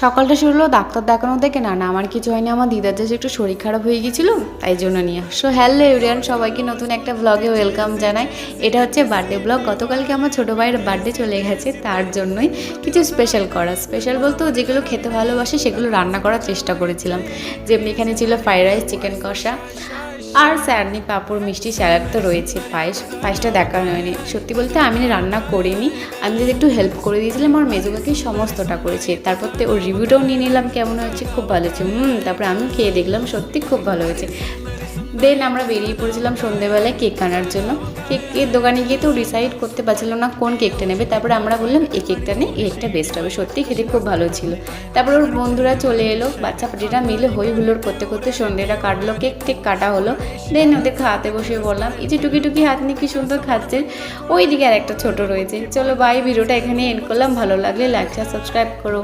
সকালটা শুরু হলো ডাক্তার দেখানো থেকে। না আমার কিছু হয়নি, আমার দিদার যে একটু শরীর খারাপ হয়ে গিয়েছিল তাই জন্য নিয়ে। সো হ্যালো এভরিওয়ান, সবাইকে নতুন একটা ব্লগে ওয়েলকাম জানাই। এটা হচ্ছে বার্থডে ব্লগ। গতকালকে আমার ছোটো ভাইয়ের বার্থডে চলে গেছে, তার জন্যই কিছু স্পেশাল করা। স্পেশাল বলতে যেগুলো খেতে ভালোবাসে সেগুলো রান্না করার চেষ্টা করেছিলাম। যেমনি এখানে ছিল ফ্রাইড রাইস, চিকেন কষা আর স্যারনি, পাঁপড়, মিষ্টি, স্যালাড তো রয়েছে। পায়েসটা দেখা হয়নি। সত্যি বলতে আমি রান্না করিনি, আমি যদি একটু হেল্প করে দিয়েছিলাম। আমার মেজোকাকে সমস্তটা করেছে। তারপর তো ওর রিভিউটাও নিয়ে নিলাম কেমন হয়েছে। খুব ভালো হয়েছে। তারপরে আমি খেয়ে দেখলাম সত্যি খুব ভালো হয়েছে। দেন আমরা বেরিয়ে পড়েছিলাম সন্ধেবেলায় কেক আনার জন্য। কেকের দোকানে গিয়ে তো ডিসাইড করতে পারছিল না কোন কেকটা নেবে। তারপরে আমরা বললাম এই কেকটা নেই, এই কেকটা বেস্ট হবে। সত্যি খেতে খুব ভালো ছিল। তারপর ওর বন্ধুরা চলে এলো, বাচ্চা পাটিরা মিলে হই হুল্লোড় করতে করতে সন্ধেটা কাটলো। কেক টেক কাটা হলো। দেন ওদের খাওয়াতে বসে বললাম, এই যে টুকি টুকি হাত নিয়ে কি সুন্দর খাচ্ছে। ওই দিকে আর একটা ছোটো রয়েছে। চলো বাই, ভিডিওটা এখানে এন্ড করলাম। ভালো লাগলে লাইক শেয়ার সাবস্ক্রাইব করো।